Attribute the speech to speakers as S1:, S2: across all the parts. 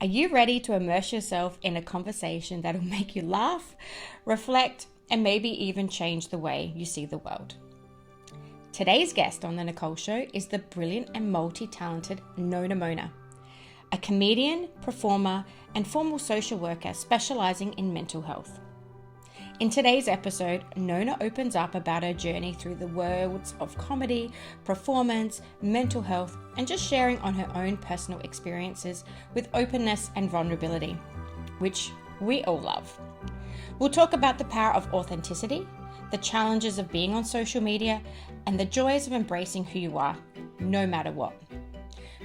S1: Are you ready to immerse yourself in a conversation that'll make you laugh, reflect, and maybe even change the way you see the world? Today's guest on The Nichole Show is the brilliant and multi-talented Nona Mona, a comedian, performer, and formal social worker specializing in mental health. In today's episode, Nona opens up about her journey through the worlds of comedy, performance, mental health, and just sharing on her own personal experiences with openness and vulnerability, which we all love. We'll talk about the power of authenticity, the challenges of being on social media, and the joys of embracing who you are, no matter what.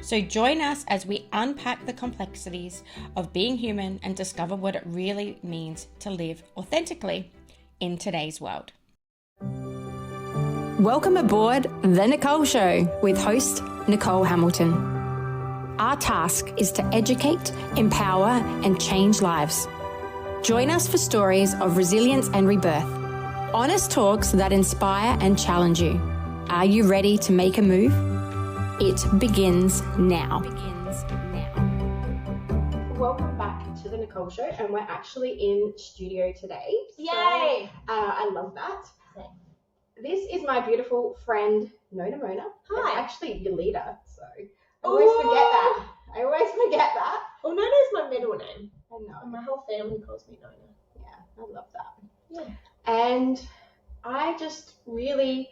S1: So join us as we unpack the complexities of being human and discover what it really means to live authentically in today's world. Welcome aboard The Nichole Show with host Nichole Hamilton. Our task is to educate, empower, and change lives. Join us for stories of resilience and rebirth. Honest talks that inspire and challenge you. Are you ready to make a move? It begins now. Welcome back to The Nichole Show, and we're actually in studio today.
S2: Yay!
S1: So, I love that. This is my beautiful friend, Nona Mona.
S2: Hi.
S1: It's actually your leader, so I always forget that.
S2: Well, Nona is my middle name.
S1: I know.
S2: And my whole family calls me Nona.
S1: Yeah, I love that.
S2: Yeah.
S1: And I just really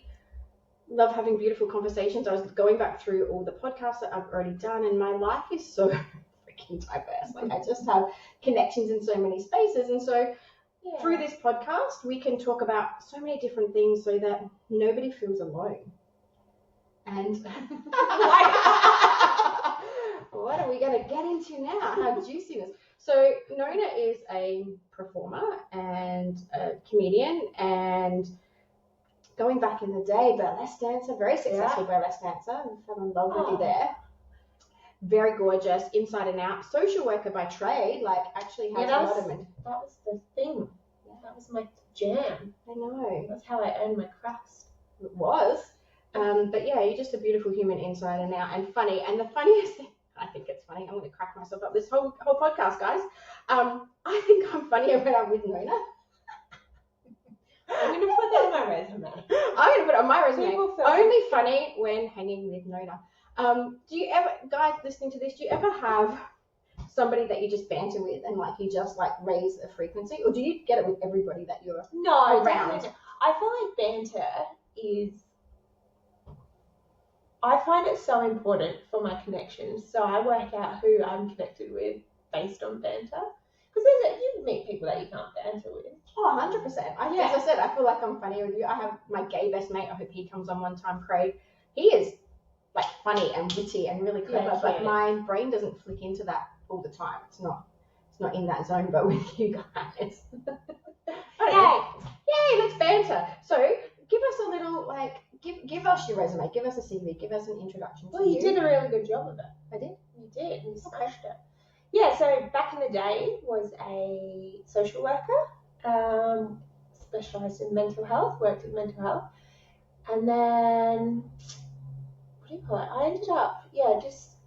S1: love having beautiful conversations. I was going back through all the podcasts that I've already done, and my life is so freaking diverse. Like, I just have connections in so many spaces, and so through this podcast we can talk about so many different things so that nobody feels alone. And what are we going to get into now? How juiciness. So Nona is a performer and a comedian, and going back in the day, burlesque dancer, very successful burlesque dancer. I fell in love with you there. Very gorgeous, inside and out. Social worker by trade, like actually has a lot of men.
S2: That was the thing. Yeah. That was my jam.
S1: I know.
S2: That's how I earned my crust.
S1: It was. But yeah, you're just a beautiful human inside and out, and funny. And the funniest thing, I think it's funny, I'm going to crack myself up this whole podcast, guys. I think I'm funnier when I'm with Nona.
S2: I'm going to put that on my resume.
S1: I'm going to put it on my resume. Only funny when hanging with Nona. Do you ever, guys listening to this, do you ever have somebody that you just banter with and like you just like raise a frequency, or do you get it with everybody that you're around?
S2: I feel like banter is, I find it so important for my connections. So I work out who I'm connected with based on banter. Because you meet people that you can't banter with.
S1: Oh, 100%. As I said, I feel like I'm funny with you. I have my gay best mate. I hope he comes on one time, Craig. He is like funny and witty and really clever, but my brain doesn't flick into that all the time. It's not in that zone. But with you guys, yay, let's banter. So give us a little like give us your resume, give us a CV, give us an introduction.
S2: Well, you did a really good job of it.
S1: I did.
S2: You did. You smashed it. Yeah, so back in the day was a social worker, specialised in mental health, worked in mental health. And then, what do you call it? I ended up, just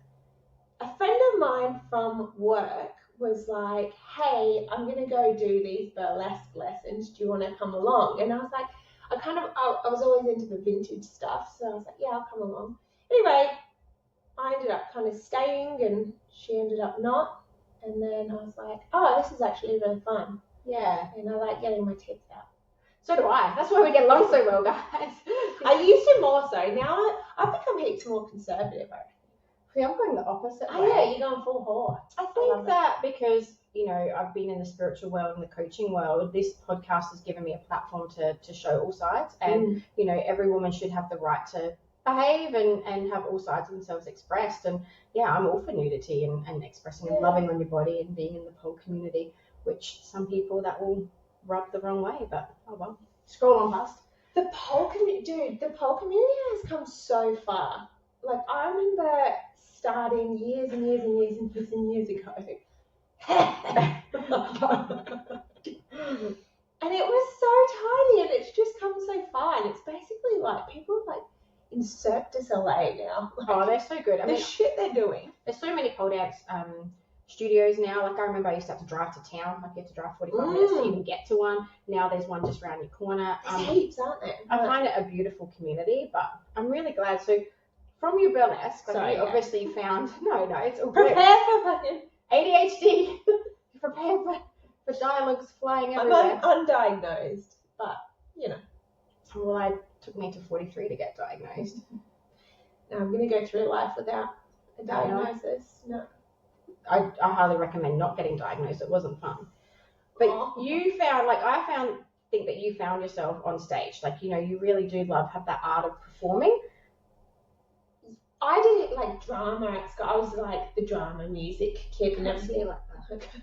S2: a friend of mine from work was like, hey, I'm going to go do these burlesque lessons. Do you want to come along? And I was like, I was always into the vintage stuff. So I was like, yeah, I'll come along. Anyway, I ended up kind of staying and she ended up not. And then I was like, oh, this is actually really fun.
S1: Yeah.
S2: And I like getting my tits out.
S1: So do I. That's why we get along so well, guys.
S2: I used to more so. Now I think I'm heaps more conservative, I reckon.
S1: See, I'm going the opposite way.
S2: Oh, yeah, you're going full whore.
S1: I think that because, you know, I've been in the spiritual world and the coaching world, this podcast has given me a platform to show all sides. And, you know, every woman should have the right to behave and have all sides of themselves expressed. And yeah, I'm all for nudity and expressing and loving on your body and being in the pole community, which some people that will rub the wrong way, but oh well, scroll on past.
S2: The pole community, dude, the pole community has come so far. Like, I remember starting years and years and years and years and years ago. And it was so tiny and it's just come so far. And it's basically like people like in Cirque du Soleil now.
S1: Oh, they're so good. I mean,
S2: the shit they're doing.
S1: There's so many pole dance
S3: studios now. Like I remember I used to have to drive to town. Like you have to drive 45 minutes to even get to one. Now there's one just around your corner.
S2: There's heaps, aren't there?
S3: I find it a beautiful community, but I'm really glad. So from your burlesque, like you obviously found, no, it's all good.
S2: Prepare for fucking
S3: ADHD. Prepare for dialogues flying everywhere.
S2: I'm undiagnosed, but, you know.
S3: Well, it took me to 43 to get diagnosed.
S2: Now I'm going to go through life without a diagnosis. No.
S3: I highly recommend not getting diagnosed. It wasn't fun. But you found, think that you found yourself on stage. Like, you know, you really do have that art of performing.
S2: I did it like drama at school. I was like the drama music kid and everything like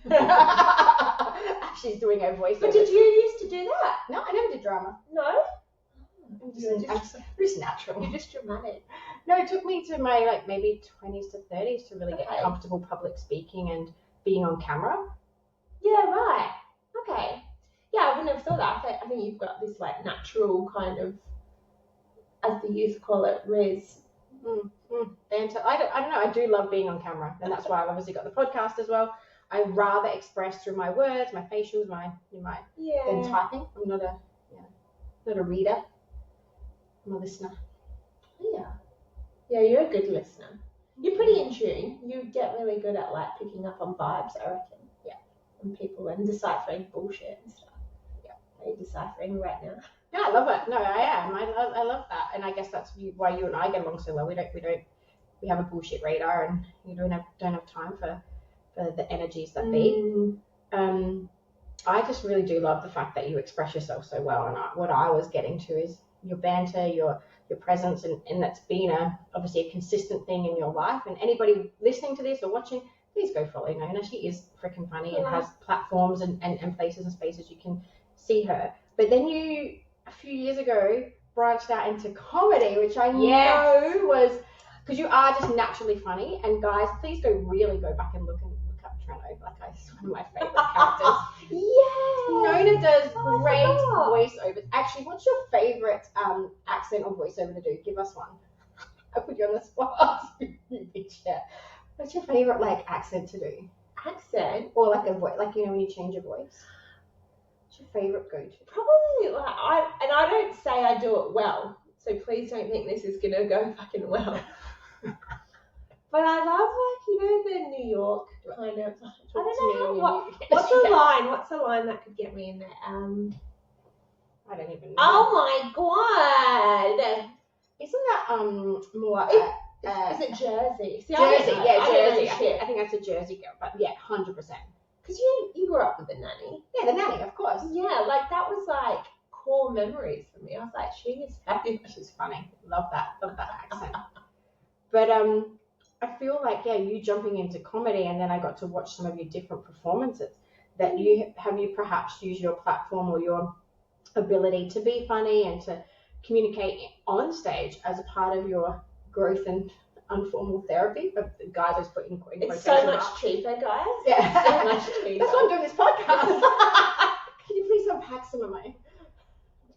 S3: that. She's doing her voice.
S2: But did you used to do that?
S3: No, I never did drama.
S2: No?
S3: I'm just natural.
S2: You're just dramatic.
S3: No, it took me to my maybe 20s to 30s to really get comfortable public speaking and being on camera.
S2: Yeah, right. Okay. Yeah, I wouldn't have thought that. I think you've got this natural kind of, as the youth call it, riz.
S3: Banter. I don't know. I do love being on camera, and that's why I've obviously got the podcast as well. I rather express through my words, my facials, than typing. I'm not a reader. I'm a listener.
S2: Yeah, you're a good listener. You're pretty in tune. You get really good at picking up on vibes, I reckon.
S3: Yeah.
S2: And people and deciphering bullshit and stuff. Yeah. Are you deciphering right now?
S3: Yeah, I love it. No, I am. I love that, and I guess that's why you and I get along so well. We have a bullshit radar, and you don't have time for the energies that be. I just really do love the fact that you express yourself so well, and what I was getting to is your banter, your presence, and that's been obviously a consistent thing in your life. And anybody listening to this or watching, please go follow Nona. She is freaking funny and has platforms and places and spaces you can see her. But then you, a few years ago, branched out into comedy, which I know was, because you are just naturally funny. And guys, please go back and look up Treno. It's one of my favorite characters. Nona does great voiceovers. Actually, what's your favorite accent or voiceover to do? Give us one. I put you on the spot. You bitch. What's your favorite accent to do?
S2: Accent?
S3: Or a voice, when you change your voice. What's your favorite go-to?
S2: Probably I don't say I do it well, so please don't think this is gonna go fucking well. But I love the New York kind of. I don't know what's the line that could get me in there?
S3: I don't even know.
S2: Oh my god!
S3: Isn't that more?
S2: Is it Jersey? See,
S3: Jersey, Jersey.
S2: I
S3: think that's a Jersey girl, but 100%.
S2: Because you grew up with the nanny.
S3: Yeah, the nanny, of course.
S2: Yeah, that was core memories for me. I was like, she is fabulous.
S3: She's funny. Love that accent. But I feel you jumping into comedy, and then I got to watch some of your different performances that you perhaps used your platform or your ability to be funny and to communicate on stage as a part of your growth and informal therapy. But guys, I was putting in
S2: it's so much cheaper, guys.
S3: Yeah,
S2: so much cheaper.
S3: That's why I'm doing this podcast. Can you please unpack some of my?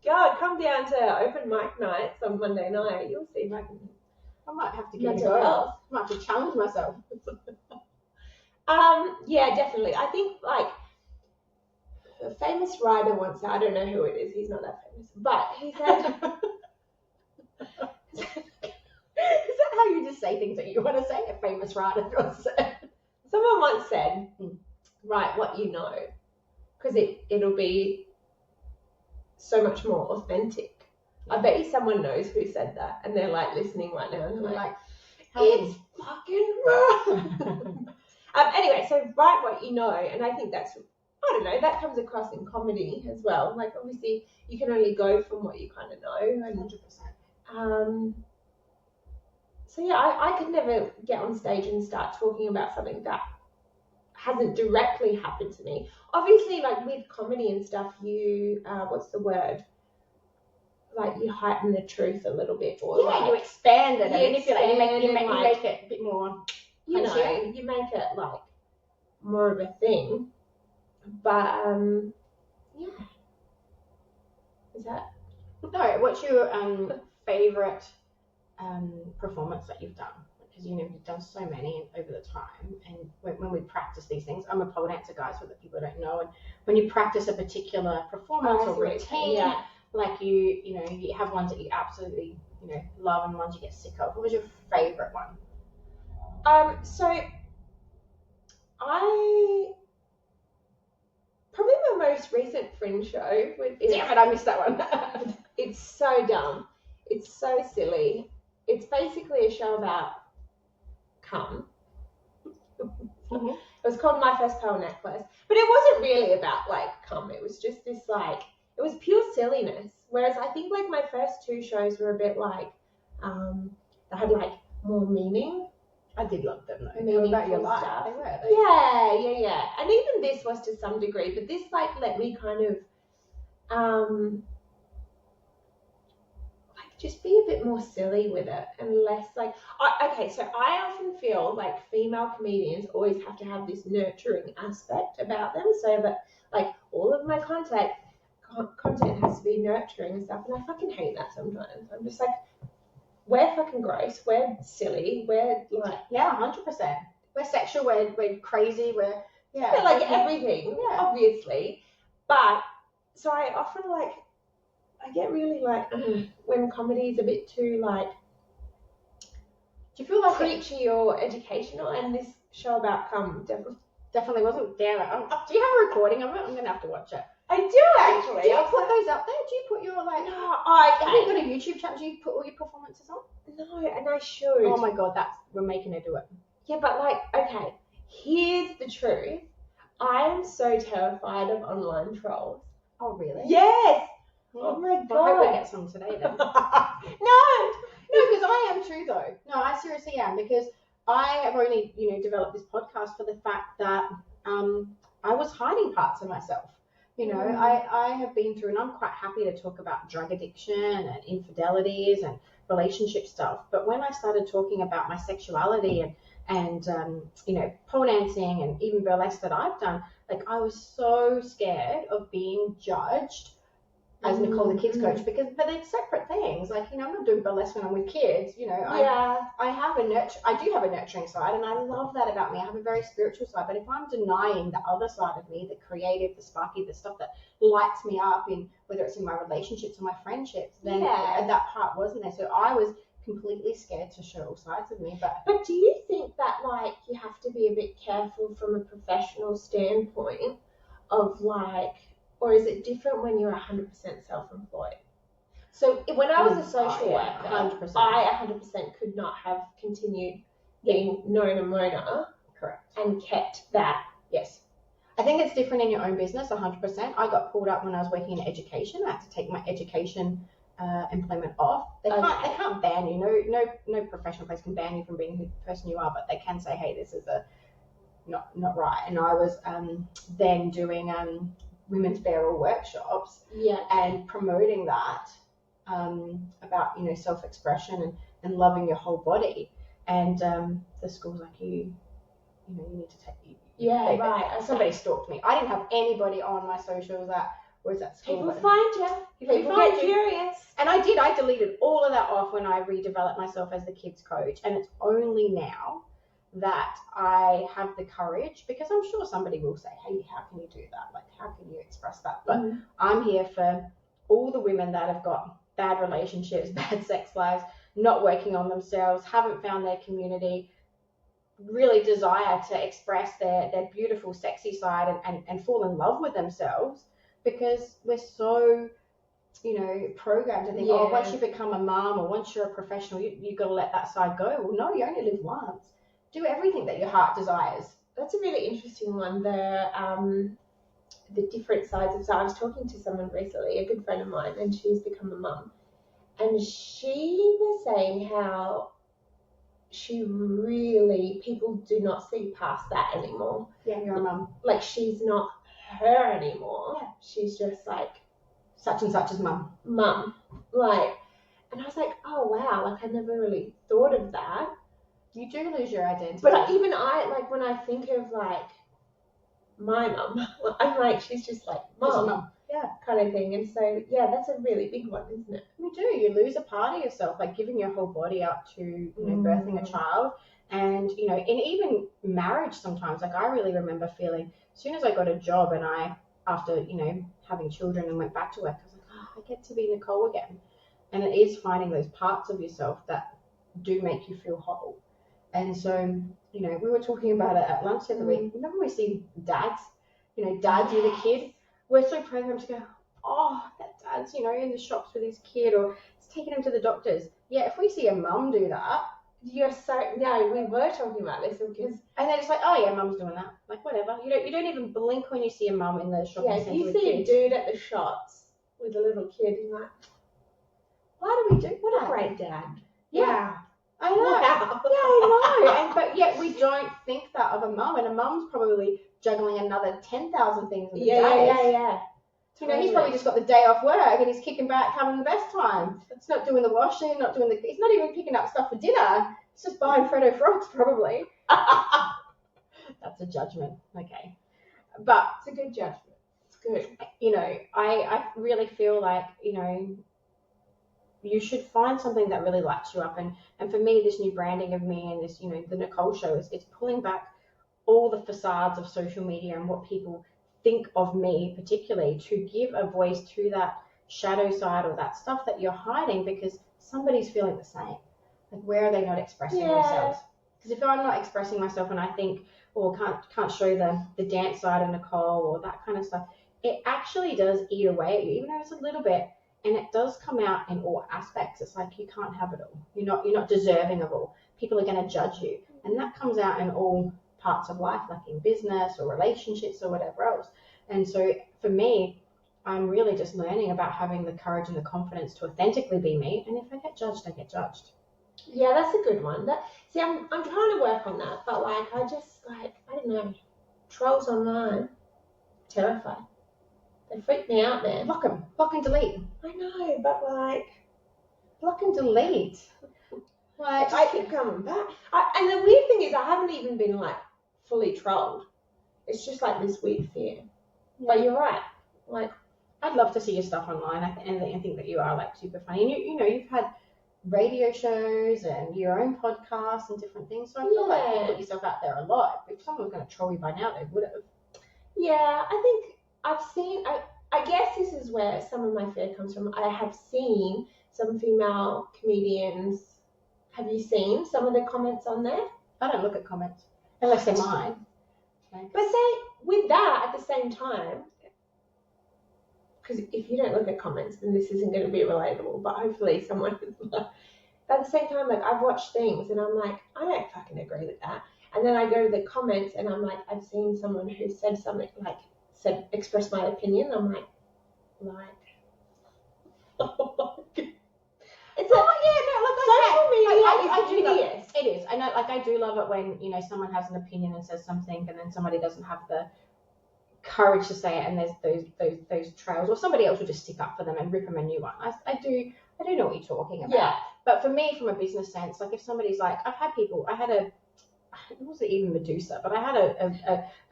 S2: God, come down to open mic nights on Monday night. You'll see.
S3: I might have to give it a go. I might have to challenge myself.
S2: Yeah, definitely. I think a famous writer once said, I don't know who it is. He's not that famous, but he said.
S3: Is that how you just say things that you want to say? A famous writer once said.
S2: Someone once said, write what you know, because it'll be so much more authentic. I bet you someone knows who said that, and they're listening right now, and they're like, it's fucking wrong. Anyway, so write what you know, and I think that's, I don't know, that comes across in comedy as well. Obviously, you can only go from what you kind of know. And,
S3: 100%.
S2: So yeah, I could never get on stage and start talking about something that hasn't directly happened to me. Obviously, with comedy and stuff, you, what's the word? You heighten the truth a little bit, or
S3: you expand it.
S2: You
S3: make it a bit more.
S2: You make it more of a thing. But yeah, is that?
S3: No. What's your favorite performance that you've done? because you've done so many over the time, and when we practice these things, I'm a pole dancer, guys, for the people that don't know, and when you practice a particular performance or routine, like you have ones that you absolutely love and ones you get sick of. What was your favorite one?
S2: So I probably my most recent Fringe show
S3: Damn it, I missed that one.
S2: It's so dumb. It's so silly. It's basically a show about cum.
S3: Mm-hmm.
S2: It was called My First Pearl Necklace, but it wasn't really about like cum. It was just this like, it was pure silliness. Whereas I think like my first two shows were a bit like, they had like more meaning.
S3: I did love them though.
S2: Meaningful
S3: about your life.
S2: stuff.
S3: They were.
S2: Yeah. And even this was to some degree, but this like let me kind of like just be a bit more silly with it and less like so I often feel like female comedians always have to have this nurturing aspect about them, so that like all of my content has to be nurturing and stuff, and I fucking hate that sometimes. I'm just like, we're fucking gross, we're silly, we're like
S3: 100%. We're sexual, we're crazy, we're
S2: like everything, obviously. But so I often like I get really like when comedy is a bit too like,
S3: do you feel like
S2: preachy or educational, and this show about cum
S3: definitely wasn't. Damn it. Do you have a recording of it? I'm gonna have to watch it.
S2: I do actually.
S3: Do you put those up there? Do you put your like?
S2: No,
S3: have you got a YouTube channel? Do you put all your performances on?
S2: No, and I should.
S3: Oh my god, we're making her do it.
S2: Yeah, but like, okay, here's the truth. I am so terrified of online trolls.
S3: Oh really?
S2: Yes. Oh my god.
S3: I hope we get some today then.
S2: No,
S3: because I am too though. No, I seriously am, because I have only developed this podcast for the fact that I was hiding parts of myself. I have been through, and I'm quite happy to talk about drug addiction and infidelities and relationship stuff. But when I started talking about my sexuality and pole dancing and even burlesque that I've done, like I was so scared of being judged as Nichole the kids coach, but they're separate things. Like, I'm not doing burlesque when I'm with kids, I do have a nurturing side, and I love that about me. I have a very spiritual side, but if I'm denying the other side of me, the creative, the sparky, the stuff that lights me up, in whether it's in my relationships or my friendships, then that part wasn't there. So I was completely scared to show all sides of me. But
S2: do you think that like you have to be a bit careful from a professional standpoint of like, or is it different when you're 100% self-employed? So when I was a social worker, 100%. I 100% could not have continued being Nona Mona.
S3: Correct.
S2: And kept that.
S3: Yes. I think it's different in your own business, 100%. I got pulled up when I was working in education. I had to take my education employment off. They can't ban you. No professional place can ban you from being the person you are, but they can say, hey, this is not right. And I was then doing women's burial workshops and promoting that about self-expression and loving your whole body, and the school's like, you need to take somebody stalked me. I didn't have anybody on my socials that was at school.
S2: People find you. People get curious.
S3: And I deleted all of that off when I redeveloped myself as the kids coach, and it's only now that I have the courage, because I'm sure somebody will say, hey, how can you do that? Like, how can you express that? But I'm here for all the women that have got bad relationships, bad sex lives, not working on themselves, haven't found their community, really desire to express their beautiful, sexy side and fall in love with themselves, because we're so, programmed to think, once you become a mom or once you're a professional, you've got to let that side go. Well, no, you only live once. Do everything that your heart desires.
S2: That's a really interesting one. The different sides of. So I was talking to someone recently, a good friend of mine, and she's become a mum, and she was saying how people do not see past that anymore.
S3: Yeah, you're a mum.
S2: Like, she's not her anymore. Yeah. She's just like
S3: such and such as mum.
S2: Like, and I was like, oh wow, like I never really thought of that.
S3: You do lose your identity.
S2: But even I, like, when I think of, like, my mum, I'm like, she's just like, mum.
S3: Yeah.
S2: kind of thing. And so, yeah, that's a really big one, isn't it?
S3: You do. You lose a part of yourself, like giving your whole body up to, you know, birthing a child. And, you know, in even marriage sometimes, like I really remember feeling, as soon as I got a job and after, you know, having children and went back to work, I was like, oh, I get to be Nichole again. And it is finding those parts of yourself that do make you feel whole. And so, you know, we were talking about it at lunch the other week. Remember we see dads, you know, dads with a kid. We're so programmed to go, oh, that dad's, you know, in the shops with his kid, or he's taking him to the doctors. Yeah, if we see a mum do that,
S2: we were talking about this because,
S3: and then it's like, oh yeah, mum's doing that. Like whatever. You don't even blink when you see a mum in the shopping centre.
S2: If you
S3: with
S2: see
S3: kids.
S2: a dude at the shops with a little kid, you're like,
S3: why do we do
S2: what
S3: that?
S2: a great dad.
S3: Yeah. I know.
S2: Wow.
S3: Yeah, I know. But yet we don't think that of a mum, and a mum's probably juggling another 10,000 things with the days.
S2: Yeah.
S3: So, you know, he's probably just got the day off work and he's kicking back, having the best time. It's not doing the washing, he's not even picking up stuff for dinner. He's just buying Frodo frogs, probably. That's a judgment. Okay. But
S2: it's a good judgment. It's good.
S3: You know, I really feel like, you know, you should find something that really lights you up. And for me, this new branding of me and this, you know, the Nichole Show, it's pulling back all the facades of social media and what people think of me particularly, to give a voice to that shadow side or that stuff that you're hiding, because somebody's feeling the same. Like, where are they not expressing themselves? Because if I'm not expressing myself and I think, or can't show the dance side of Nichole or that kind of stuff, it actually does eat away at you, even though it's a little bit, and it does come out in all aspects. It's like you can't have it all. You're not deserving of all. People are going to judge you, and that comes out in all parts of life, like in business or relationships or whatever else. And so for me, I'm really just learning about having the courage and the confidence to authentically be me. And if I get judged, I get judged.
S2: Yeah, that's a good one. I'm trying to work on that, but like I don't know, trolls online, terrified. They freak me out, man.
S3: Block them. Block and delete.
S2: I know, but like,
S3: block and delete.
S2: Like, I keep coming back. And the weird thing is, I haven't even been like fully trolled. It's just like this weird fear. Yeah. But you're right. Like,
S3: I'd love to see your stuff online. I think that you are like super funny. And you know, you've had radio shows and your own podcasts and different things. So I feel like you put yourself out there a lot. If someone was going to troll you by now, they would have.
S2: Yeah, I think I've seen. I guess this is where some of my fear comes from. I have seen some female comedians. Have you seen some of the comments on there?
S3: I don't look at comments unless they're mine. Okay.
S2: But say with that at the same time, because if you don't look at comments, then this isn't going to be relatable. But hopefully someone is. But at the same time, like I've watched things and I'm like, I don't fucking agree with that. And then I go to the comments and I'm like, I've seen someone who said something like express my opinion. I'm like. It's social media is hideous.
S3: It is. I know, like I do love it when, you know, someone has an opinion and says something and then somebody doesn't have the courage to say it, and there's those trails, or somebody else will just stick up for them and rip them a new one. I do know what you're talking about.
S2: Yeah.
S3: But for me, from a business sense, like if somebody's like, it wasn't even Medusa, but I had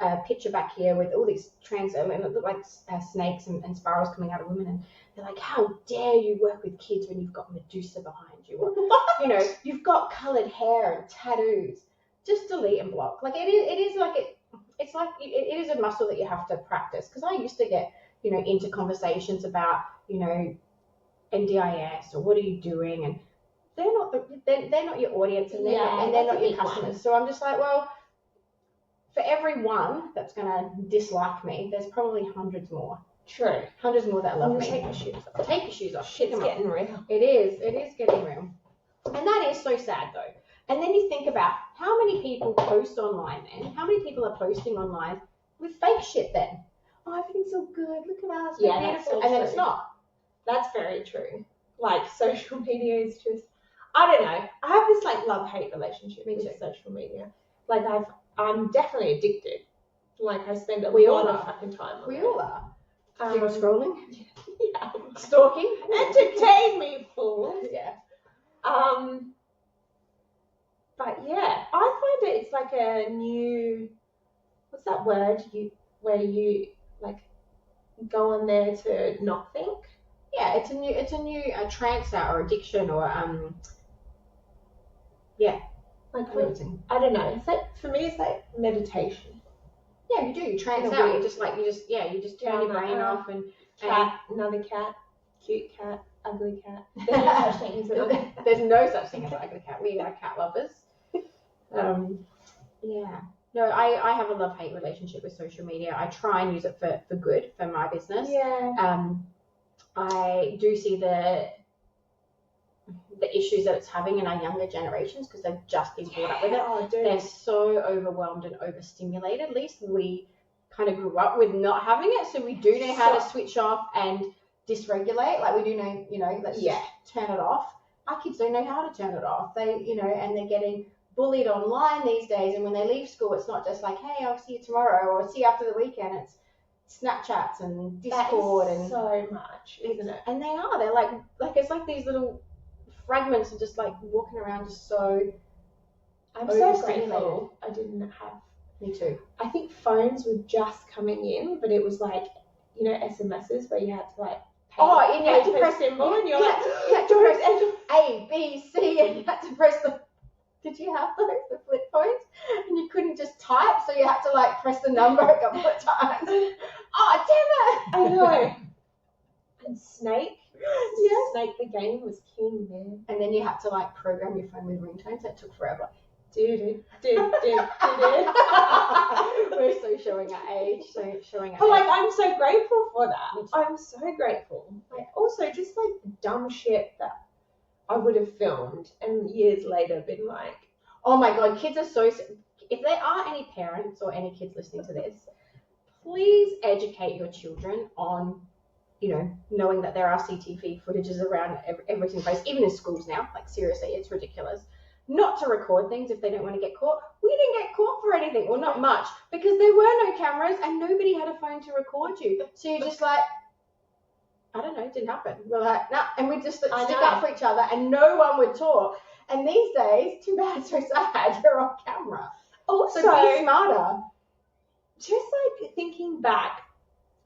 S3: a picture back here with all these and it looked like snakes and spirals coming out of women, and they're like, how dare you work with kids when you've got Medusa behind you? Or, you know, you've got coloured hair and tattoos. Just delete and block. Like it is a muscle that you have to practice. Because I used to get, you know, into conversations about, you know, NDIS or what are you doing, and they're not your audience, and they're not your customers. So I'm just like, well, for every one that's gonna dislike me, there's probably hundreds more.
S2: True.
S3: Hundreds more that love me.
S2: Take your shoes off.
S3: Take your shoes off.
S2: Shit's getting real.
S3: It is getting real. And that is so sad though. And then you think about how many people post online then? How many people are posting online with fake shit then? Oh, everything's so good. Look at us.
S2: Yeah, that's so
S3: and then
S2: true.
S3: it's not.
S2: That's very true. Like social media is just, I don't know. I have this like love-hate relationship with social media. Like I'm definitely addicted. Like I spend a lot of fucking time on it.
S3: We all are. You're scrolling?
S2: Yeah.
S3: Stalking?
S2: Entertain me, fools.
S3: Yeah.
S2: But yeah, I find it's like a new, what's that word where you like go on there to not think.
S3: Yeah, it's a new trance or addiction or
S2: Like
S3: limiting.
S2: I don't know. It's like, for me, it's like meditation.
S3: Yeah, you do. You trance
S2: In a
S3: out.
S2: way.
S3: You just turn your brain off and
S2: Cat, another cat, cute cat, ugly cat. There's no such thing as an ugly cat.
S3: There's no such thing as an ugly cat. We are cat lovers. Yeah. No, I have a love-hate relationship with social media. I try and use it for good, for my business.
S2: Yeah.
S3: I do see the issues that it's having in our younger generations because they've just been brought up with it.
S2: Oh, dude.
S3: They're so overwhelmed and overstimulated. At least we kind of grew up with not having it, so we do know how to switch off and dysregulate. Like we do know, let's just turn it off. Our kids don't know how to turn it off. They, and they're getting bullied online these days. And when they leave school, it's not just like, hey, I'll see you tomorrow or see you after the weekend. It's Snapchats and Discord and
S2: so much, isn't it?
S3: And they're like it's like these little fragments of just like walking around just so.
S2: I'm so grateful I didn't have.
S3: Me too.
S2: I think phones were just coming in, but it was like, SMSs where you had to like pay,
S3: and you had to press
S2: symbol, and
S3: you had to press A, B, C, and you had to press the. Did you have those, the flip phones? And you couldn't just type, so you had to like press the number a couple of times. Oh, damn
S2: it! I know. And Snake. Yeah. Snake the game was king, man.
S3: And then you had to like program your phone with ringtones. That took forever.
S2: Dude.
S3: We're so showing our age.
S2: But like, I'm so grateful for that. I'm so grateful. Like, also just like dumb shit that I would have filmed and years later been like,
S3: oh my god, kids are so. If there are any parents or any kids listening to this, please educate your children on, knowing that there are CCTV footages around every single place, even in schools now. Like seriously, it's ridiculous. Not to record things if they don't want to get caught. We didn't get caught for anything, well, not much, because there were no cameras and nobody had a phone to record you. So you're just like, I don't know, it didn't happen. We're like, nah, and we just stick up for each other and no one would talk. And these days, too bad, so sad, you're on camera.
S2: Also,
S3: so be smarter.
S2: Just like thinking back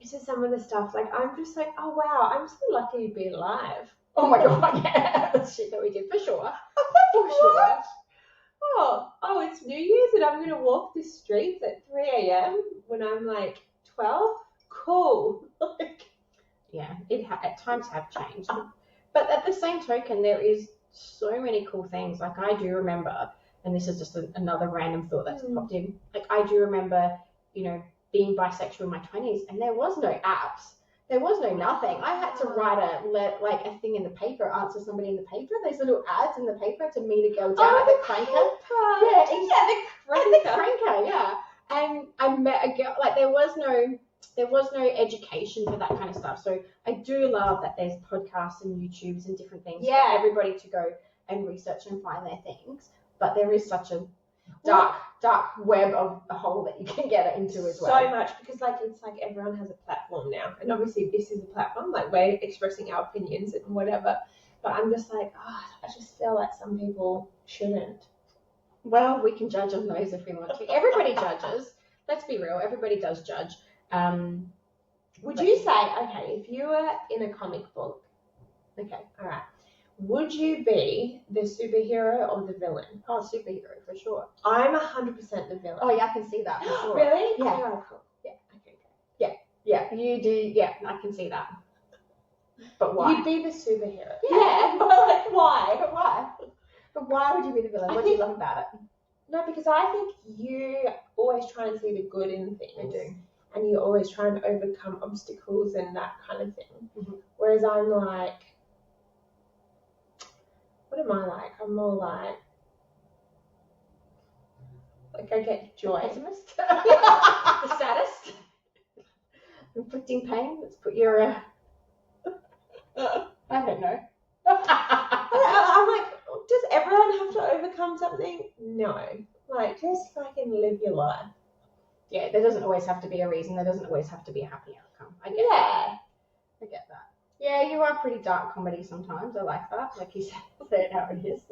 S2: to some of the stuff, like I'm just like, oh wow, I'm so lucky to be alive.
S3: Oh my god, yeah, that's shit that we did for sure.
S2: For sure. Oh, it's New Year's and I'm gonna walk the streets at 3 a.m. when I'm like 12. Cool.
S3: Yeah, at times have changed, but at the same token, there is so many cool things. Like I do remember, and this is just another random thought that's popped in. Like I do remember, being bisexual in my 20s, and there was no apps. There was no nothing. I had to write a thing in the paper, answer somebody in the paper. There's little ads in the paper to meet a girl down at the cranker. The cranker, yeah. And I met a girl. Like there was no education for that kind of stuff. So I do love that there's podcasts and YouTubes and different things for everybody to go and research and find their things. But there is such a dark web of a hole that you can get into as well.
S2: So much, because it's like everyone has a platform now, and obviously this is a platform, like we're expressing our opinions and whatever, but I'm just like, I just feel like some people shouldn't.
S3: Well, we can judge on those if we want to. Everybody judges. Let's be real, everybody does judge.
S2: Would you say, okay, if you were in a comic book, okay, all right, would you be the superhero or the villain?
S3: Oh, superhero, for sure.
S2: I'm 100% the villain.
S3: Oh, yeah, I can see that, for sure.
S2: Really?
S3: Yeah.
S2: Oh, cool. Yeah, okay.
S3: Yeah, you do, yeah, I can see that. But why?
S2: You'd be the superhero.
S3: Yeah,
S2: but like, why?
S3: But why? But why would you be the villain? What do you love about it?
S2: No, because I think you always try and see the good in things.
S3: I do.
S2: And you're always trying to overcome obstacles and that kind of thing.
S3: Mm-hmm.
S2: Whereas I'm like, what am I like? I'm more like I get joy.
S3: Pessimist? The saddest? Inflicting pain? Let's put your, I don't know.
S2: I'm like, does everyone have to overcome something? No. Like, just fucking live your life.
S3: Yeah, there doesn't always have to be a reason. There doesn't always have to be a happy outcome. I get that. Yeah, you are pretty dark comedy sometimes. I like that. Like you said it how it is.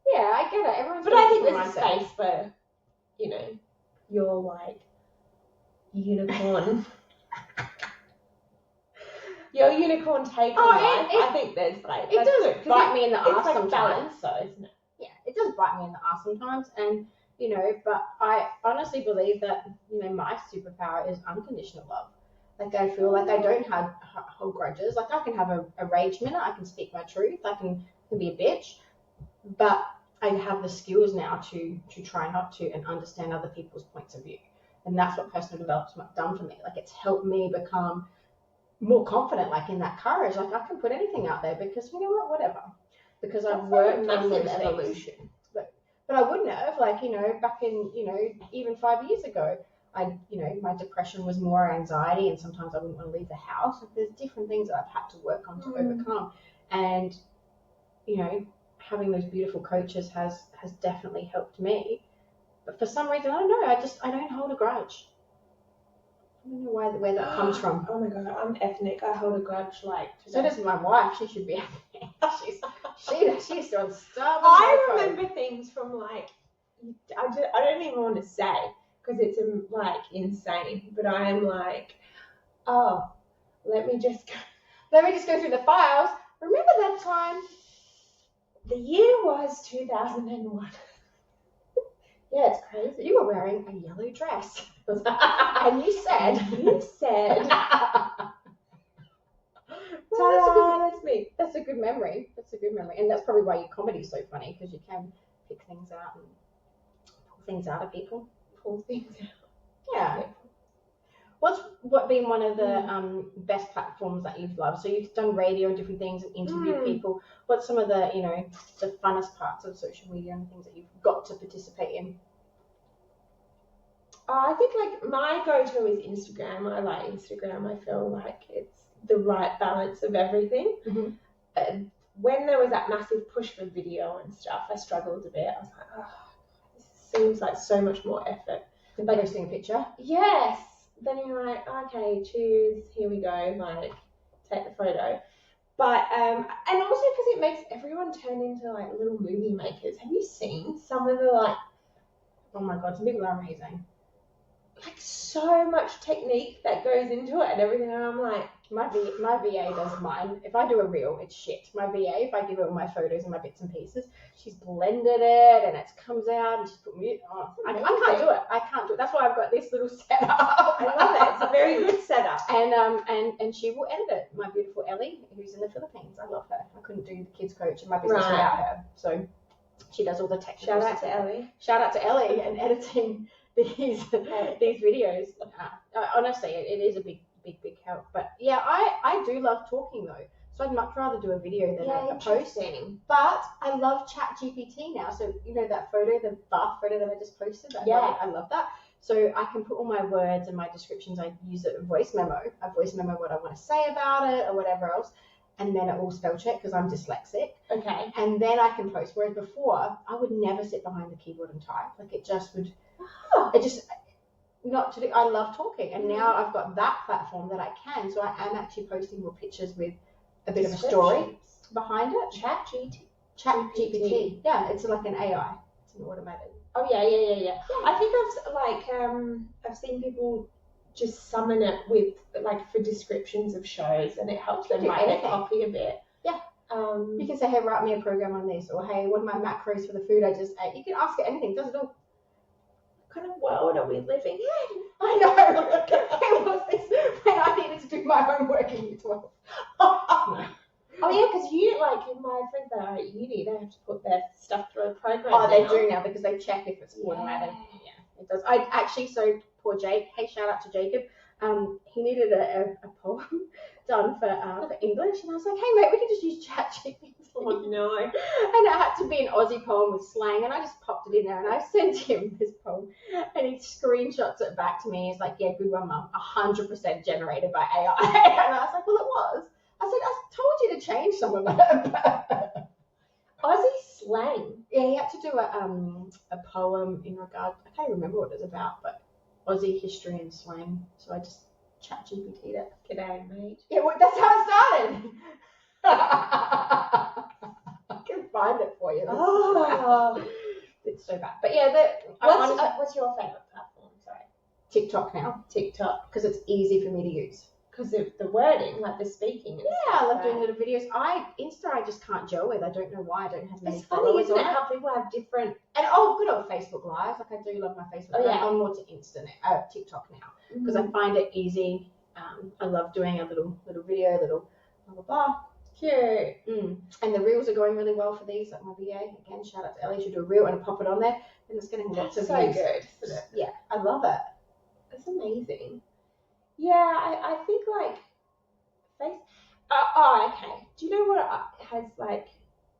S3: Yeah, I get it. Everyone's
S2: but I think there's a space for, your like unicorn Your unicorn take on life, I think there's like...
S3: It does bite me in the ass
S2: it's like
S3: sometimes.
S2: balance, though, isn't it?
S3: Yeah, it does bite me in the ass sometimes. And, you know, but I honestly believe that, you know, my superpower is unconditional love. Like, I feel like I don't hold grudges. Like, I can have a rage minute. I can speak my truth. I can be a bitch. But I have the skills now to try not to and understand other people's points of view. And that's what personal development's done for me. Like, it's helped me become more confident, like in that courage. Like, I can put anything out there because, you know what, whatever. Because I've worked on those
S2: evolution.
S3: But I wouldn't have, like, you know, back in, you know, even 5 years ago, you know, my depression was more anxiety, and sometimes I wouldn't want to leave the house. Like, there's different things that I've had to work on to overcome. And, you know, having those beautiful coaches has definitely helped me. But for some reason, I don't know, I don't hold a grudge. I don't know where that comes from.
S2: Oh my god, I'm ethnic. I hold a grudge like today.
S3: So does my wife. She should be ethnic. She's doing stuff.
S2: I remember things from like, I don't even want to say because it's like insane. But I am like, oh, let me just go through the files. Remember that time? The year was 2001. Yeah, it's crazy.
S3: You were wearing a yellow dress. And you said.
S2: Ta-da, that's me.
S3: That's a good memory. And that's probably why your comedy is so funny, because you can pick things out and pull things out of people. Yeah. What's been one of the best platforms that you've loved? So you've done radio and different things and interviewed people. What's some of the, you know, the funnest parts of social media and things that you've got to participate in?
S2: I think like my go-to is Instagram. I like Instagram. I feel like it's the right balance of everything. When there was that massive push for video and stuff, I struggled a bit. I was like, oh, this seems like so much more effort.
S3: Like posting a picture?
S2: Yes. Then you're like, okay, choose, here we go, like, take the photo. But, and also because it makes everyone turn into, like, little movie makers. Have you seen some of the, like...
S3: Oh my god, some people are amazing.
S2: Like, so much technique that goes into it and everything, and I'm like...
S3: My VA does mine. If I do a reel, it's shit. My VA, if I give her all my photos and my bits and pieces, she's blended it and it comes out and she's put mute. Oh, I can't do it. I can't do it. That's why I've got this little setup.
S2: I love it. It's a very good setup.
S3: And she will edit it. My beautiful Ellie, who's in the Philippines. I love her. I couldn't do the kids coach and my business without her. So she does all the technical
S2: Shout out to Ellie
S3: and editing these videos. Honestly, it is a big help. But yeah, I do love talking though, so I'd much rather do a video than a post. But I love ChatGPT now, so you know that photo, the bath photo that I just posted, I love that. So I can put all my words and my descriptions. I use a voice memo. I voice memo what I want to say about it or whatever else, and then it will spell check because I'm dyslexic.
S2: Okay.
S3: And then I can post. Whereas before, I would never sit behind the keyboard and type. Like it just would. Not to do, I love talking, and now I've got that platform that I can, so I am actually posting more pictures with a bit of a story behind it. ChatGPT. Yeah, it's like an AI. It's an automated.
S2: Oh yeah. I think I've seen people just summon it with like for descriptions of shows, and it helps them write their copy a bit.
S3: Yeah. You can say, hey, write me a program on this, or hey, what are my macros for the food I just ate? You can ask it anything. It does it all.
S2: What kind of world are we living in?
S3: I know. It was this when I needed to do my homework in year 12.
S2: Oh yeah, because you my friends that are at uni, they have to put their stuff through a program.
S3: Oh, they do now because they check if it's automatic. Yeah, it does. I actually, so poor Jake. Hey, shout out to Jacob. He needed a poem done for English, and I was like, hey mate, we can just use ChatGPT.
S2: Oh no.
S3: And it had to be an Aussie poem with slang, and I just popped it in there, and I sent him this poem, and he screenshots it back to me. He's like, yeah, good one, Mum. 100% generated by AI. And I was like, well, it was. I said, I told you to change some of it.
S2: Aussie slang.
S3: Yeah, he had to do a poem in regard. I can't remember what it was about, but Aussie history and slang. So I just ChatGPT'd it.
S2: G'day, mate.
S3: Yeah, well, that's how it started. I can find it for you.
S2: Oh,
S3: it's so bad. But yeah,
S2: what's your favorite platform? Sorry.
S3: TikTok now.
S2: TikTok.
S3: Because it's easy for me to use.
S2: Because of the wording, like the speaking. And
S3: I love doing little videos. Insta I just can't gel with. I don't know why. I don't have many
S2: it's funny,
S3: followers
S2: isn't it,
S3: on it.
S2: how people have different...
S3: And good old Facebook Live. Like I do love my Facebook.
S2: Oh, yeah.
S3: I'm more to TikTok now because I find it easy. I love doing a little video, little blah blah blah.
S2: Cute.
S3: And the reels are going really well for these. Like my VA, again, shout out to Ellie. She do a reel and pop it on there, and it's getting lots of views.
S2: So good, isn't it?
S3: Yeah, I love it.
S2: It's amazing. Yeah, I think like okay. Do you know what has like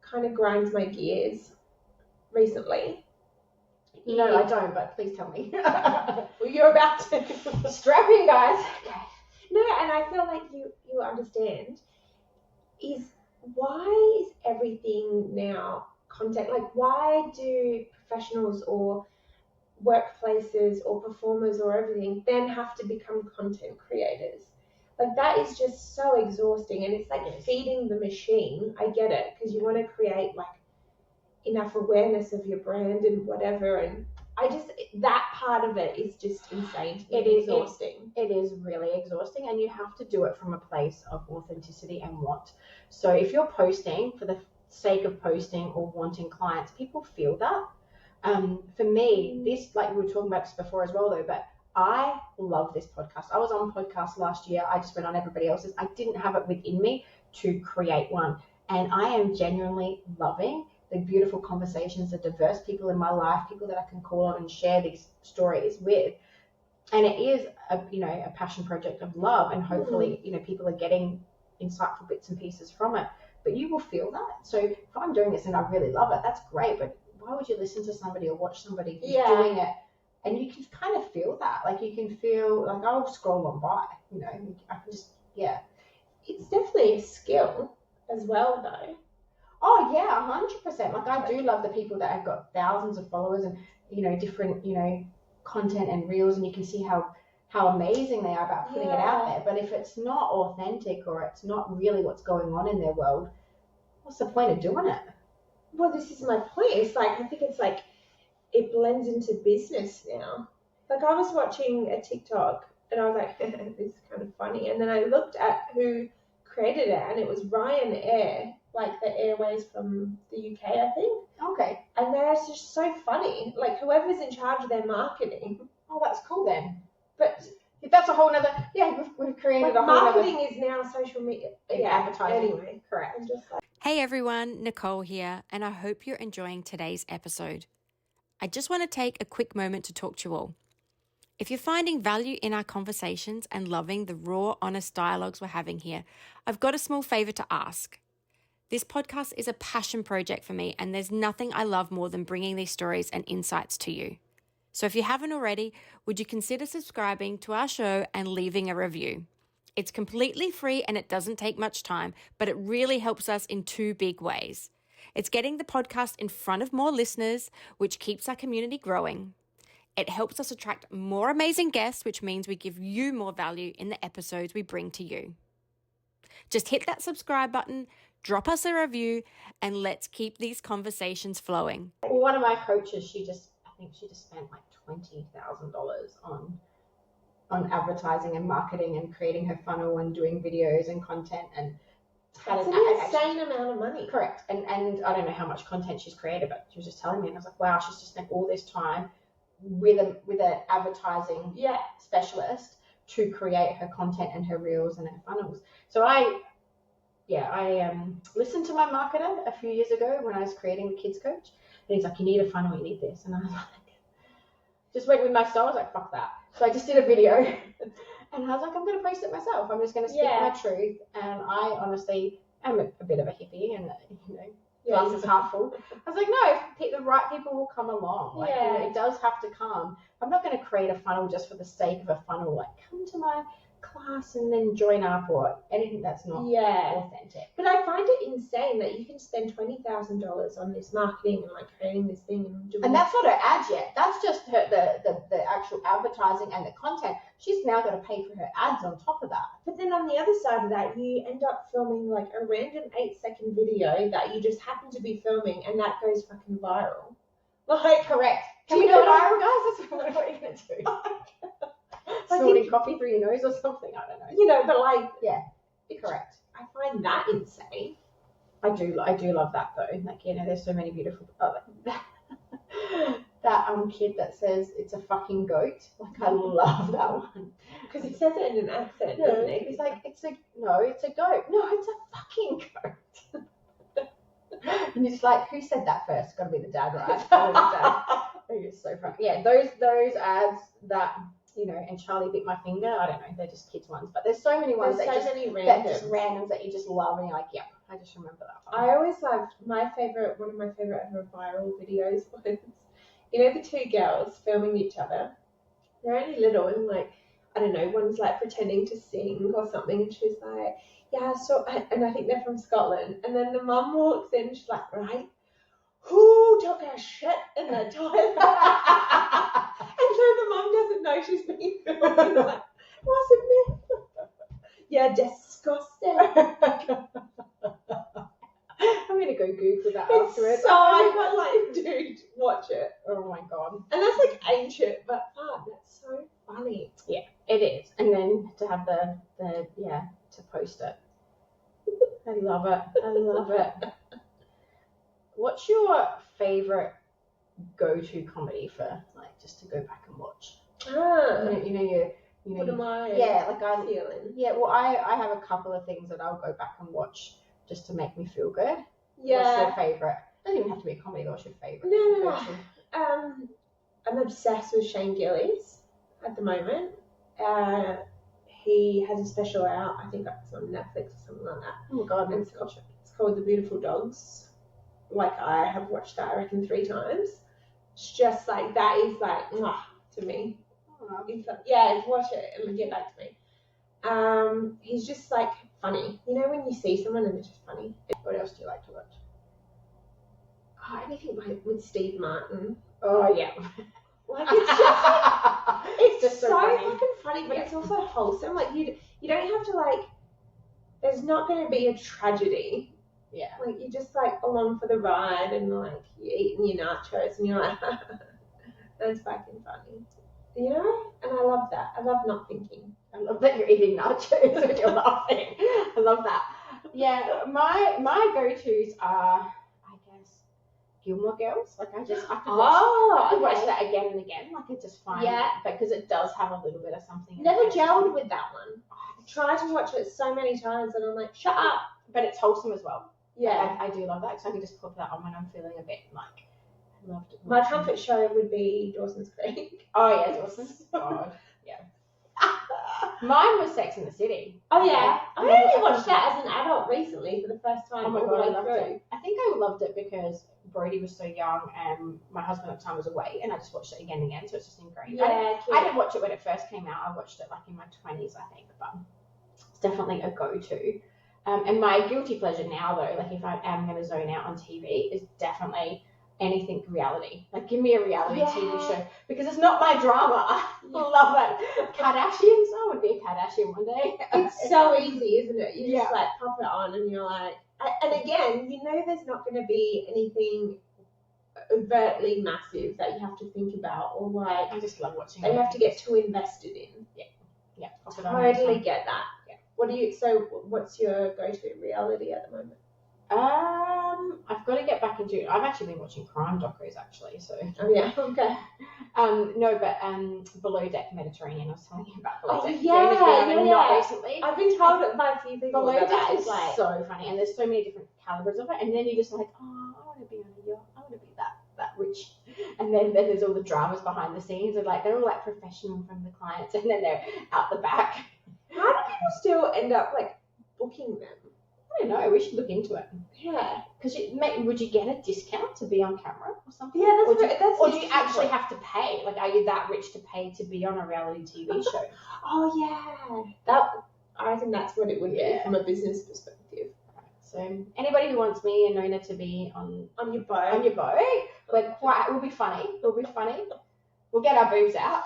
S2: kind of grinds my gears recently?
S3: No, I don't, but please tell me.
S2: Well, you're about to.
S3: Strap in, guys.
S2: Okay. No, and I feel like you understand. Is why is everything now content? Like, why do professionals or workplaces or performers or everything then have to become content creators? Like, that is just so exhausting, and it's like feeding the machine. I get it, because you want to create like enough awareness of your brand and whatever, and that part of it is just insane. It is exhausting.
S3: It is really exhausting, and you have to do it from a place of authenticity and want. So if you're posting for the sake of posting or wanting clients, people feel that. For me, this, like we were talking about this before as well though, but I love this podcast. I was on podcasts last year. I just went on everybody else's. I didn't have it within me to create one. And I am genuinely loving the beautiful conversations, the diverse people in my life, people that I can call on and share these stories with. And it is a passion project of love, and hopefully, people are getting insightful bits and pieces from it. But you will feel that. So if I'm doing this and I really love it, that's great. But why would you listen to somebody or watch somebody who's doing it? And you can kind of feel that. Like, you can feel, like, I'll scroll on by, I can just,
S2: It's definitely a skill as well, though.
S3: Oh, yeah, 100%. Like, I do love the people that have got thousands of followers and, different, content and reels, and you can see how amazing they are about putting it out there. But if it's not authentic, or it's not really what's going on in their world, what's the point of doing it?
S2: Well, this is my point. It's like, I think it's like, it blends into business now. Like, I was watching a TikTok and I was like, this is kind of funny. And then I looked at who created it, and it was Ryanair, like the Airways from the UK, I think.
S3: Okay.
S2: And they're just so funny. Like, whoever's in charge of their marketing.
S3: Oh, that's cool then.
S2: But
S3: that's a whole nother, we've created a whole
S2: marketing is now social media.
S3: Advertising.
S2: Anyway,
S3: correct.
S2: I'm just like,
S1: Hey everyone, Nichole here, and I hope you're enjoying today's episode. I just want to take a quick moment to talk to you all. If you're finding value in our conversations and loving the raw, honest dialogues we're having here, I've got a small favor to ask. This podcast is a passion project for me, and there's nothing I love more than bringing these stories and insights to you. So if you haven't already, would you consider subscribing to our show and leaving a review? It's completely free and it doesn't take much time, but it really helps us in two big ways. It's getting the podcast in front of more listeners, which keeps our community growing. It helps us attract more amazing guests, which means we give you more value in the episodes we bring to you. Just hit that subscribe button, drop us a review, and let's keep these conversations flowing.
S3: Well, one of my coaches, I think she just spent like $20,000 on advertising and marketing and creating her funnel and doing videos and content, and
S2: that's an insane amount of money.
S3: Correct. And I don't know how much content she's created, but she was just telling me, and I was like, wow, she's just spent all this time with an advertising specialist to create her content and her reels and her funnels. So I listened to my marketer a few years ago when I was creating the kids coach, and he's like, you need a funnel, you need this, and I was like, just went with my style. I was like, fuck that. So I just did a video, and I was like, I'm going to post it myself. I'm just going to speak my truth. And I honestly am a bit of a hippie, and glass is half full. I was like, no, the right people will come along. Like, it does have to come. I'm not going to create a funnel just for the sake of a funnel. Like, come to my class and then join up, or anything that's not authentic.
S2: But I find it insane that you can spend $20,000 on this marketing and like creating this thing and doing.
S3: And that's not her ads yet. That's just her the actual advertising and the content. She's now got to pay for her ads on top of that.
S2: But then on the other side of that, you end up filming like a random 8-second video that you just happen to be filming, and that goes fucking viral. Like,
S3: correct.
S2: Can we
S3: go viral, guys? That's what are you going to do? snorting coffee through your nose or something. I don't know.
S2: You know, but like,
S3: Yeah, correct.
S2: I find that insane.
S3: I do love that though. Like, you know, there's so many beautiful. That kid that says it's a fucking goat. Like, I love that one
S2: Because he says it in an accent, doesn't he?
S3: He's like, it's a goat. No, it's a fucking goat. And you're just like, who said that first? It's got to be the dad, right? It's so funny. Yeah, those ads that, you know, and Charlie bit my finger. I don't know, they're just kids ones, but there's so many ones that just randoms that you just love, and you're like, yeah, I just remember that one.
S2: I always loved one of my favorite ever viral videos was, you know, the two girls filming each other. They're only little and like, I don't know, one's like pretending to sing or something, and she's like, yeah, so, and I think they're from Scotland, and then the mum walks in, she's like, right, who took a shit in the toilet? And so the mum doesn't know she's being filmed. Like, was it me? Yeah, disgusting.
S3: I'm gonna go Google that
S2: It's
S3: afterwards.
S2: but like, dude, watch it.
S3: Oh my god.
S2: And that's like ancient, but fun. That's so funny.
S3: Yeah, it is. And then to have the to post it. I love it. What's your favourite go-to comedy for, like, just to go back and watch?
S2: What am I feeling?
S3: Yeah, well, I have a couple of things that I'll go back and watch just to make me feel good.
S2: Yeah.
S3: What's your favourite? Doesn't even have to be a comedy. What's your favourite?
S2: No. I'm obsessed with Shane Gillis at the moment. He has a special out. I think it's on Netflix or something like that.
S3: Oh my god,
S2: It's called The Beautiful Dogs. Like, I have watched that, I reckon, 3 times. It's just like, that is like, to me.
S3: Oh,
S2: It's like, yeah, watch it and get back to me. He's just like funny. You know when you see someone and they're just funny.
S3: what else do you like to watch?
S2: Anything with Steve Martin.
S3: Oh yeah.
S2: Like, it's just like, it's
S3: just
S2: so
S3: funny.
S2: fucking funny, but it's also wholesome. Like, you don't have to, like, there's not going to be a tragedy.
S3: Yeah.
S2: Like, you're just like along for the ride, and like you're eating your nachos and you're like, that's fucking funny. You know? And I love that. I love not thinking.
S3: I love that you're eating nachos when you're laughing. I love that. Yeah, my go-tos are, I guess, Gilmore Girls. Like, I could watch that again and again. Like, it's just fine.
S2: Yeah.
S3: Because it does have a little bit of something.
S2: Never gelled with that one. I tried to watch it so many times and I'm like, shut up.
S3: But it's wholesome as well.
S2: Yeah.
S3: I do love that, because I can just put that on when I'm feeling a bit like, I loved it.
S2: My comfort show would be Dawson's Creek.
S3: Oh yeah, Dawson's. God. Yeah. Mine was Sex and the City.
S2: Oh yeah. I only watched that as an adult recently for the first time.
S3: Oh my
S2: all
S3: god,
S2: the
S3: I
S2: way
S3: loved
S2: through.
S3: it. I think I loved it because Brody was so young and my husband at the time was away, and I just watched it again and again, so it's just ingrained.
S2: Yeah,
S3: I didn't watch it when it first came out. I watched it like in my 20s, I think, but it's definitely a go-to. And my guilty pleasure now, though, like if I am going to zone out on TV, is definitely anything reality. Like, give me a reality TV show, because it's not my drama. I love it. Kardashians, I would be a Kardashian one day.
S2: It's so easy, isn't it? You just like pop it on and you're like, and again, you know, there's not going to be anything overtly massive that you have to think about, or like
S3: I just love watching.
S2: that you have to get too invested in.
S3: Yeah.
S2: Totally get that. Yeah. What's your go-to reality at the moment?
S3: I've got to get back into. I've actually been watching crime docos actually. So.
S2: Oh yeah. Okay.
S3: No, but Below Deck Mediterranean. I was telling you about Below Deck.
S2: Yeah.
S3: Not recently.
S2: I've been told by a few people
S3: Below
S2: that
S3: Deck
S2: is
S3: is
S2: like
S3: so funny, and there's so many different calibers of it, and then you're just like, oh, I want to be on a yacht. I want to be that rich, and then there's all the dramas behind the scenes, and like they're all like professional from the clients, and then they're out the back.
S2: How do people still end up like booking them?
S3: I don't know. We should look into it.
S2: Yeah.
S3: Because would you get a discount to be on camera or something?
S2: Yeah,
S3: or do you actually have to pay? Like, are you that rich to pay to be on a reality TV show?
S2: Oh yeah. I think that's what it would be from a business perspective.
S3: So anybody who wants me and Nona to be on
S2: your boat,
S3: we'll be funny. We'll get our boobs out.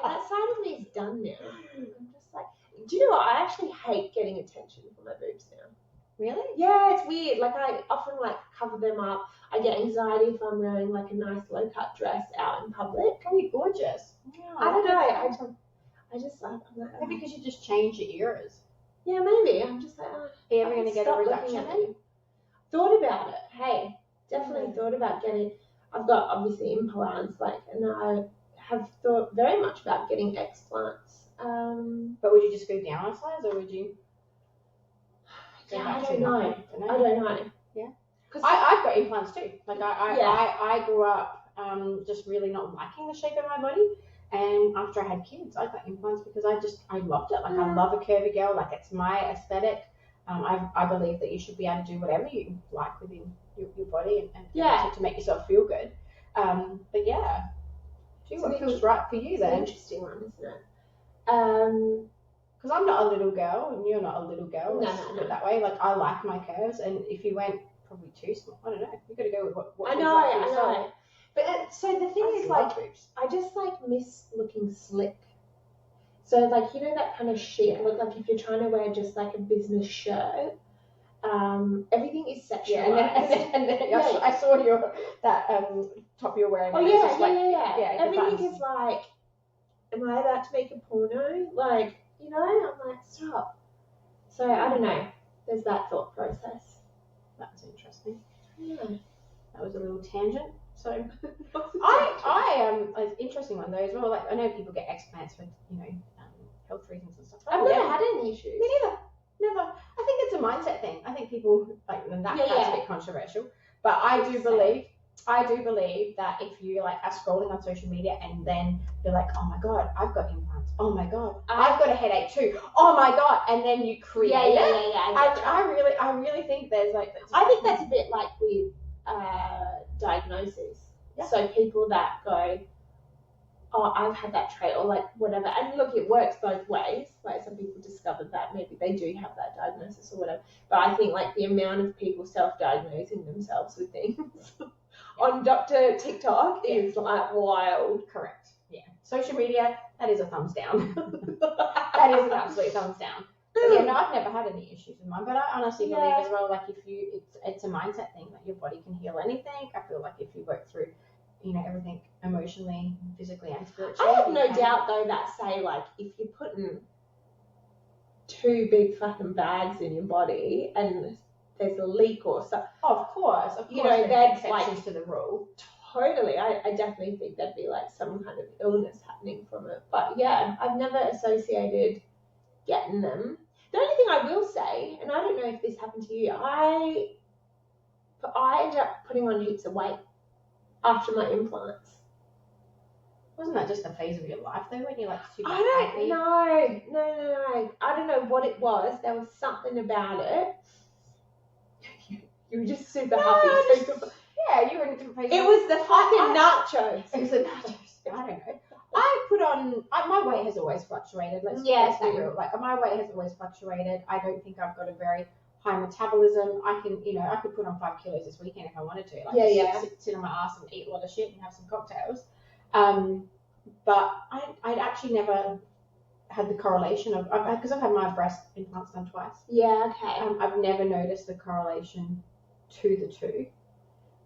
S2: That side of me is done now. I'm just like, do you know what? I actually hate getting attention for my boobs now.
S3: Really?
S2: Yeah, it's weird. Like, I often like cover them up. I get anxiety if I'm wearing like a nice low cut dress out in public.
S3: Oh, you're gorgeous. Yeah.
S2: I don't know. I just like, I'm like,
S3: Maybe because you just change your eras.
S2: yeah, maybe. I'm just like,
S3: Are you ever going to get a reduction then?
S2: Thought about it. Hey, definitely thought about getting. I've got obviously implants, like, and I have thought very much about getting explants.
S3: But would you just go down a size, or would you?
S2: I don't know.
S3: Yeah. I've got implants too. Like I grew up just really not liking the shape of my body, and after I had kids, I got implants because I loved it. Like I love a curvy girl. Like it's my aesthetic. I believe that you should be able to do whatever you like within your body and to make yourself feel good. But yeah, do what feels right for you. Then
S2: an interesting one, isn't it?
S3: Because I'm not a little girl and you're not a little girl.
S2: No.
S3: Put it that way. Like I like my curves, and if you went probably too small, I don't know. You got to go with what
S2: I know. But so the thing is, like,
S3: boobs.
S2: I just like miss looking slick. So like, you know, that kind of chic look, like if you're trying to wear just like a business shirt, everything is sexualized.
S3: Yeah, and then I saw that top you're wearing.
S2: Oh yeah. Everything is like, am I about to make a porno? Like, you know, I'm like, stop. So I don't know. There's that thought process.
S3: That's interesting.
S2: Yeah.
S3: That was a little tangent. So I an interesting one though as well. Like I know people get explants for health reasons and stuff.
S2: I've never had any issues.
S3: Me neither. Never. I think it's a mindset thing. I think people that's a bit controversial. But I do believe that if you like are scrolling on social media and then you're like, oh my god, I've got implants. Oh my god, I've got a headache too. Oh my god, and then you create it. I really think there's like.
S2: I think that's a bit like with diagnosis. Yeah. So people that go, oh, I've had that trait or like whatever, and look, it works both ways. Like some people discovered that maybe they do have that diagnosis or whatever. But I think like the amount of people self-diagnosing themselves with things on Dr. TikTok is like wild.
S3: Correct. Yeah. Social media, that is a thumbs down. That is an absolute thumbs down. But yeah, no, I've never had any issues with mine. But I honestly believe as well, like it's a mindset thing. Like your body can heal anything. I feel like if you work through, everything emotionally, physically, and spiritually.
S2: I have no doubt though that say like if you're putting 2 big fucking bags in your body and there's a leak or something.
S3: Of course,
S2: that's
S3: exceptions to the rule.
S2: Totally, I definitely think there'd be like some kind of illness happening from it. But yeah, I've never associated getting them. The only thing I will say, and I don't know if this happened to you, I ended up putting on heaps of weight after my implants.
S3: Wasn't that just a phase of your life though, when you're like super
S2: happy? No. I don't know what it was. There was something about it. You were just super happy.
S3: Yeah, you were in a different phase.
S2: It was the fucking nachos.
S3: It was the nachos. I don't know. I put on. My weight has always fluctuated. Let's be real. Like my weight has always fluctuated. I don't think I've got a very high metabolism. I can, I could put on 5 kilos this weekend if I wanted to. Like sit on my ass and eat a lot of shit and have some cocktails. But I'd actually never had the correlation of because I've had my breast implants done twice.
S2: Yeah. Okay.
S3: I've never noticed the correlation to the two.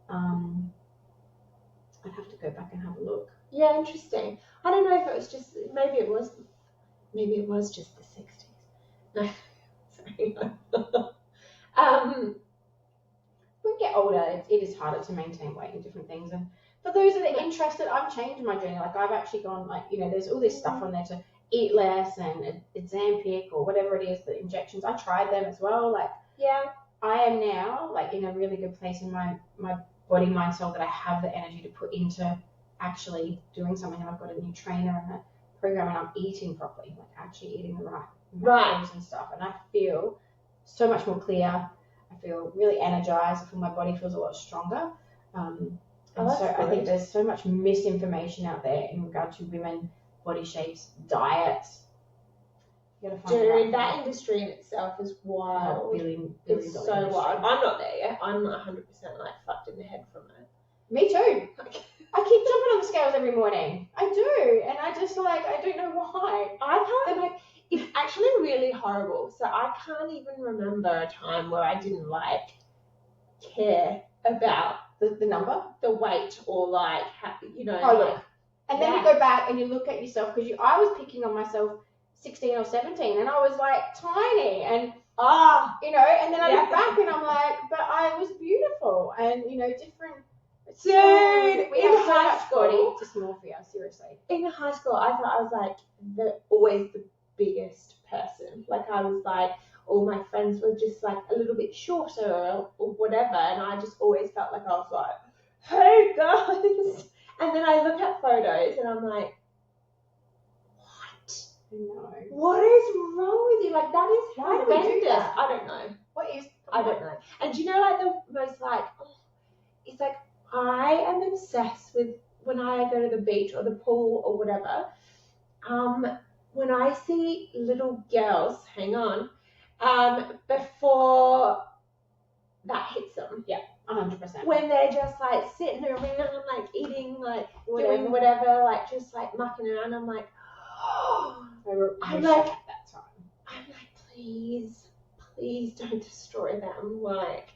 S3: I'd have to go back and have a look.
S2: Yeah, interesting. I don't know if it was just maybe it was just the 60s. No, sorry.
S3: When we get older, it is harder to maintain weight and different things. And for those that are interested, I've changed my journey. Like I've actually gone there's all this stuff on there to eat less and Ozempic or whatever it is, the injections. I tried them as well. Like I am now like in a really good place in my body, mind, soul that I have the energy to put into actually doing something, and I've got a new trainer and a program, and I'm eating properly, like actually eating the right macros and stuff, and I feel so much more clear. I feel really energized. I feel my body feels a lot stronger. I think there's so much misinformation out there in regard to women, body shapes, diets.
S2: Dude, that industry in itself is wild.
S3: It's
S2: so wild. I'm not there yet. I'm 100% like fucked in the head from it.
S3: Me too. I keep jumping on the scales every morning. I do, and I just I don't know why.
S2: I can't. It's actually really horrible. So I can't even remember a time where I didn't care about
S3: the number,
S2: the weight, or how,
S3: Oh, look. And then you go back and you look at yourself, because I was picking on myself 16 or 17, and I was like tiny, and you know, and then I look back and I'm like, but I was beautiful, and you know, different.
S2: Dude,
S3: we
S2: in
S3: have so
S2: high
S3: much
S2: school,
S3: body dysmorphia, seriously.
S2: In high school, I thought I was like always the biggest person. Like I was like, all my friends were just like a little bit shorter or whatever, and I just always felt like I was like, hey guys. And then I look at photos and I'm like, what?
S3: No.
S2: What is wrong with you? Like that is
S3: Why do we do
S2: horrendous.
S3: that?
S2: I don't know.
S3: What is?
S2: I don't know. And you know, like the most like, it's like I am obsessed with when I go to the beach or the pool or whatever. When I see little girls, before that hits them.
S3: Yeah, 100%.
S2: When they're just like sitting around, like eating, like doing
S3: Whatever.
S2: whatever, like just like mucking around. I'm like,
S3: I'm like at that time.
S2: I'm like, please don't destroy them. Like,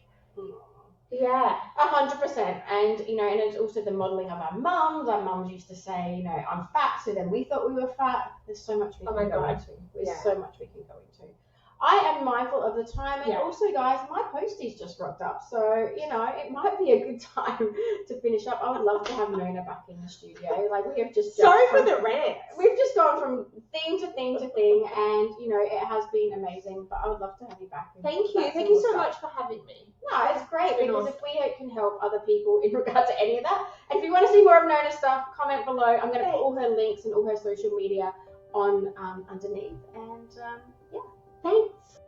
S2: yeah.
S3: 100%. And you know, and it's also the modelling of our mums. Our mums used to say, you know, I'm fat, so then we thought we were fat. There's so much we can go into. There's so much we can go into. I am mindful of the time, and also, guys, my posties just rocked up, so you know it might be a good time to finish up. I would love to have Nona back in the studio. Like we have just
S2: sorry for the rant.
S3: We've just gone from thing to thing to thing, and you know it has been amazing. But I would love to have you back.
S2: Thank you so much for having me.
S3: No, it's great because if we can help other people in regard to any of that, and if you want to see more of Nona's stuff, comment below. I'm going to put all her links and all her social media on underneath, and yeah.
S2: Thanks.